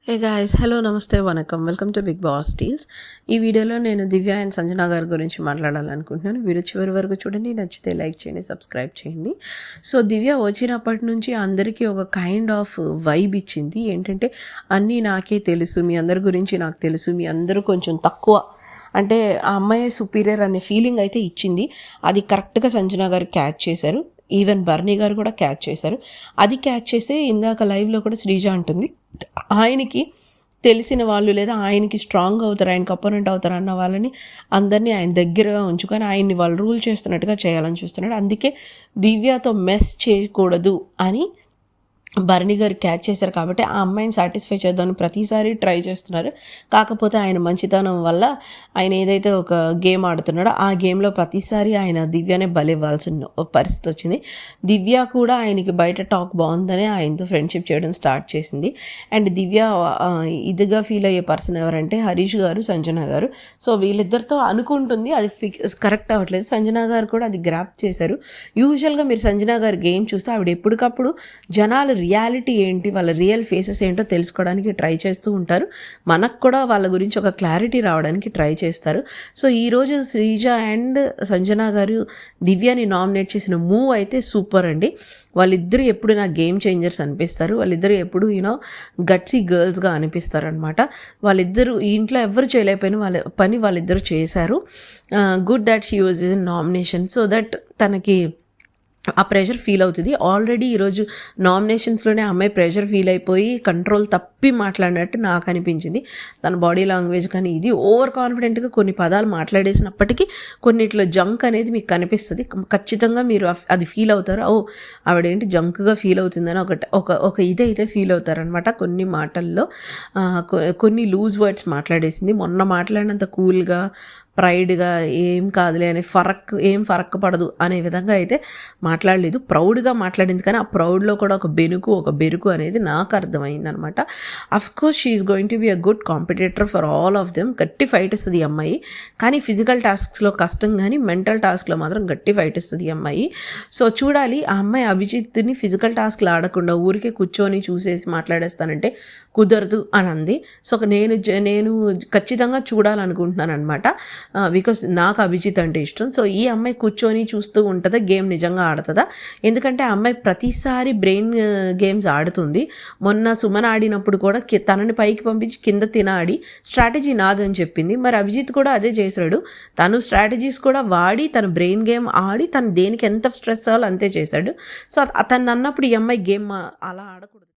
Hey guys, hello, నమస్తే, వనకం, welcome to big boss టీల్స్. ఈ వీడియోలో నేను దివ్య అండ్ సంజన గారి గురించి మాట్లాడాలనుకుంటున్నాను. వీడియో చివరి వరకు చూడండి, నచ్చితే లైక్ చేయండి, సబ్స్క్రైబ్ చేయండి. సో దివ్య వచ్చినప్పటి నుంచి అందరికీ ఒక కైండ్ ఆఫ్ వైబ్ ఇచ్చింది. ఏంటంటే అన్నీ నాకే తెలుసు, మీ అందరి గురించి నాకు తెలుసు, మీ అందరూ కొంచెం తక్కువ, అంటే ఆ అమ్మాయి సుపీరియర్ అనే ఫీలింగ్ అయితే ఇచ్చింది. అది కరెక్ట్గా సంజన గారు క్యాచ్ చేశారు. ఈవెన్ బర్నీ గారు కూడా క్యాచ్ చేశారు. అది క్యాచ్ చేసి ఇందాక లైవ్లో కూడా శ్రీజ అంటుంది, ఆయనకి తెలిసిన వాళ్ళు లేదా ఆయనకి స్ట్రాంగ్ అవుతారు, ఆయనకి అపోనెంట్ అవుతారు అన్న వాళ్ళని అందరినీ ఆయన దగ్గరగా ఉంచుకొని ఆయన్ని వాళ్ళు రూల్ చేస్తున్నట్టుగా చేయాలని చూస్తున్నాడు. అందుకే దివ్యతో మెస్ చేయకూడదు అని భరణి గారు క్యాచ్ చేశారు. కాబట్టి ఆ అమ్మాయిని సాటిస్ఫై చేద్దామని ప్రతిసారి ట్రై చేస్తున్నారు. కాకపోతే ఆయన మంచితనం వల్ల ఆయన ఏదైతే ఒక గేమ్ ఆడుతున్నాడో ఆ గేమ్లో ప్రతిసారి ఆయన దివ్యనే బలివ్వాల్సిన పరిస్థితి వచ్చింది. దివ్య కూడా ఆయనకి బయట టాక్ బాగుందని ఆయనతో ఫ్రెండ్షిప్ చేయడం స్టార్ట్ చేసింది. అండ్ దివ్య ఇదిగా ఫీల్ అయ్యే పర్సన్ ఎవరంటే హరీష్ గారు, సంజన గారు. సో వీళ్ళిద్దరితో అనుకుంటుంది, అది కరెక్ట్ అవ్వట్లేదు. సంజన గారు కూడా అది గ్రాప్ చేశారు. యూజువల్గా మీరు సంజన గారి గేమ్ చూస్తే ఆవిడ ఎప్పటికప్పుడు జనాలు రియాలిటీ ఏంటి, వాళ్ళ రియల్ ఫేసెస్ ఏంటో తెలుసుకోవడానికి ట్రై చేస్తూ ఉంటారు. మనకు కూడా వాళ్ళ గురించి ఒక క్లారిటీ రావడానికి ట్రై చేస్తారు. సో ఈరోజు శ్రీజ అండ్ సంజన గారు దివ్యని నామినేట్ చేసిన మూవ్ అయితే సూపర్ అండి. వాళ్ళిద్దరూ ఎప్పుడు నాకు గేమ్ చేంజర్స్ అనిపిస్తారు. వాళ్ళిద్దరూ ఎప్పుడు గట్సీ గర్ల్స్గా అనిపిస్తారు అనమాట. వాళ్ళిద్దరూ ఇంట్లో ఎవరు చేయలేకపోయినా వాళ్ళ పని వాళ్ళిద్దరూ చేశారు. Good that she was in nomination, so that తనకి ఆ ప్రెషర్ ఫీల్ అవుతుంది. ఆల్రెడీ ఈరోజు నామినేషన్స్లోనే అమ్మాయి ప్రెషర్ ఫీల్ అయిపోయి కంట్రోల్ తప్పి మాట్లాడినట్టు నాకు అనిపించింది. తన బాడీ లాంగ్వేజ్ కానీ ఇది ఓవర్ కాన్ఫిడెంట్గా కొన్ని పదాలు మాట్లాడేసినప్పటికీ కొన్నిట్లో జంక్ అనేది మీకు కనిపిస్తుంది. ఖచ్చితంగా మీరు అది ఫీల్ అవుతారు. ఓ ఆవిడేంటి జంక్గా ఫీల్ అవుతుందని ఒక ఇదైతే ఫీల్ అవుతారనమాట. కొన్ని మాటల్లో కొన్ని లూజ్ వర్డ్స్ మాట్లాడేసింది. మొన్న మాట్లాడినంత కూల్గా, ప్రైడ్గా ఏం కాదులే అనే ఏం ఫరక్ పడదు అనే విధంగా అయితే మాట్లాడలేదు. ప్రౌడ్గా మాట్లాడింది, కానీ ఆ ప్రౌడ్లో కూడా ఒక బెరుకు అనేది నాకు అర్థమైంది అనమాట. Of course she is going to be a good competitor for all of them. గట్టి ఫైట్ ఇస్తుంది ఈ అమ్మాయి. కానీ ఫిజికల్ టాస్క్స్లో కష్టం, కానీ మెంటల్ టాస్క్లో మాత్రం గట్టి ఫైట్ ఇస్తుంది ఈ అమ్మాయి. సో చూడాలి, ఆ అమ్మాయి అభిజిత్ని ఫిజికల్ టాస్క్లు ఆడకుండా ఊరికే కూర్చొని చూసేసి మాట్లాడేస్తానంటే కుదరదు అని అంది. సో నేను ఖచ్చితంగా చూడాలనుకుంటున్నాను అనమాట. బికాస్ నాకు అభిజిత్ అంటే ఇష్టం. సో ఈ అమ్మాయి కూర్చొని చూస్తూ ఉంటుందా, గేమ్ నిజంగా ఆడుతుందా? ఎందుకంటే ఆ అమ్మాయి ప్రతిసారి బ్రెయిన్ గేమ్స్ ఆడుతుంది. మొన్న సుమన్ ఆడినప్పుడు కూడా తనని పైకి పంపించి కింద తినాడి స్ట్రాటజీ నాదని చెప్పింది. మరి అభిజిత్ కూడా అదే చేశాడు. తను స్ట్రాటజీస్ కూడా వాడి తన బ్రెయిన్ గేమ్ ఆడి తను దేనికి ఎంత స్ట్రెస్ అవ్వాలో అంతే చేశాడు. సో అతను అన్నప్పుడు ఈ అమ్మాయి గేమ్ అలా ఆడకూడదు.